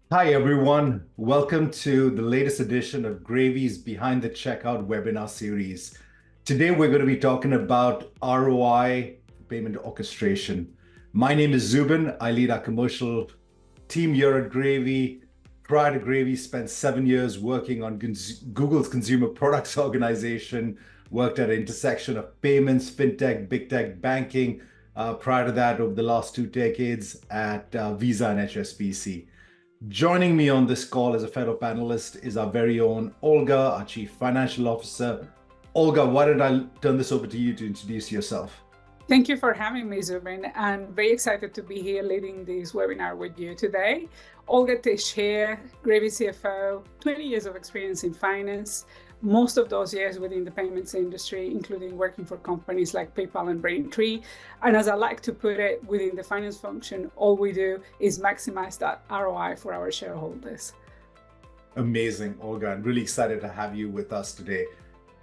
Hi, everyone. Welcome to the latest edition of Gravy's Behind the Checkout webinar series. Today, we're going to be talking about ROI payment orchestration. My name is Zubin. I lead our commercial team here at Gravy. Prior to Gravy, spent 7 years working on Google's consumer products organization, worked at an intersection of payments, fintech, big tech, banking. Prior to that, over the last 2 decades at Visa and HSBC. Joining me on this call as a fellow panelist is our very own Olga, our Chief Financial Officer. Olga, why don't I turn this over to you to introduce yourself? Thank you for having me, Zubin. I'm very excited to be here leading this webinar with you today. Olga Tish here, Gravy CFO, 20 years of experience in finance, most of those years within the payments industry, including working for companies like PayPal and Braintree. And as I like to put it, within the finance function, all we do is maximize that ROI for our shareholders. Amazing, Olga. I'm really excited to have you with us today.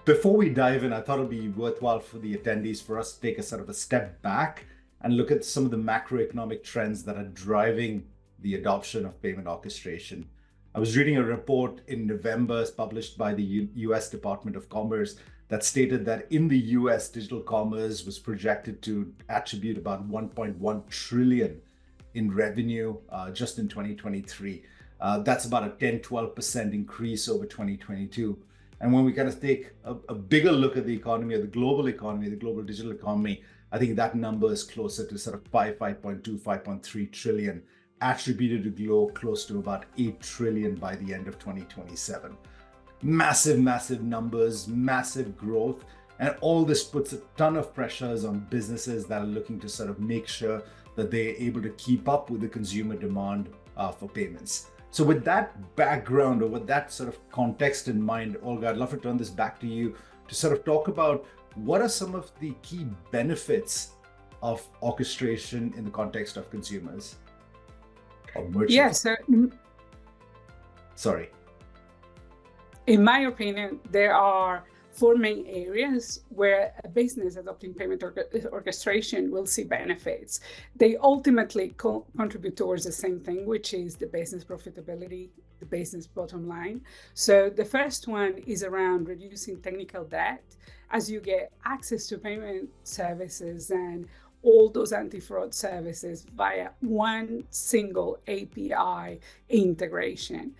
Before we dive in, I thought it'd be worthwhile for the attendees for us to take a sort of a step back and look at some of the macroeconomic trends that are driving the adoption of payment orchestration. I was reading a report in November published by the US Department of Commerce that stated that in the US, digital commerce was projected to attribute about 1.1 trillion in revenue just in 2023. That's about a 10-12% increase over 2022. And when we kind of take a bigger look at the economy, or the global economy, the global digital economy, I think that number is closer to sort of 5.2, 5.3 trillion, attributed to grow close to about 8 trillion by the end of 2027. Massive, massive numbers, massive growth. And all this puts a ton of pressures on businesses that are looking to sort of make sure that they're able to keep up with the consumer demand for payments. So with that background, or with that sort of context in mind, Olga, I'd love to turn this back to you to sort of talk about what are some of the key benefits of orchestration in the context of consumers or merchants. Yeah, so Sorry. in my opinion, there are four main areas where a business adopting payment orchestration will see benefits. They ultimately contribute towards the same thing, which is the business profitability, the business bottom line. So the first one is around reducing technical debt as you get access to payment services and all those anti-fraud services via one single API integration.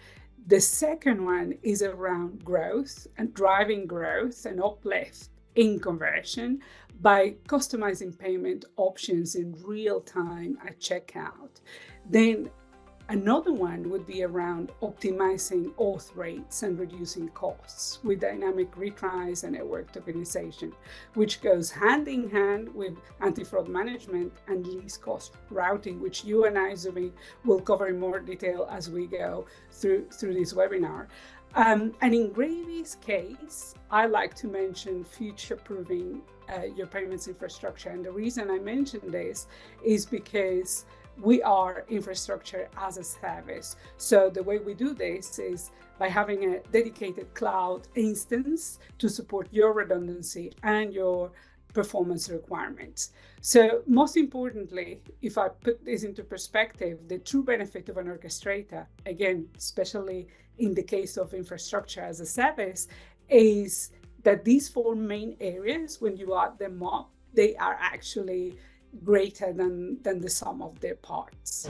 The second one is around growth and driving growth and uplift in conversion by customizing payment options in real time at checkout. Then another one would be around optimizing auth rates and reducing costs with dynamic retries and network tokenization, which goes hand in hand with anti-fraud management and least cost routing, which you and I, Zumi, will cover in more detail as we go through this webinar. And in Gravy's case, I like to mention future-proofing your payments infrastructure. And the reason I mention this is because we are infrastructure as a service. So the way we do this is by having a dedicated cloud instance to support your redundancy and your performance requirements. So most importantly, if I put this into perspective, the true benefit of an orchestrator, again, especially in the case of infrastructure as a service, is that these four main areas, when you add them up, they are actually greater than the sum of their parts.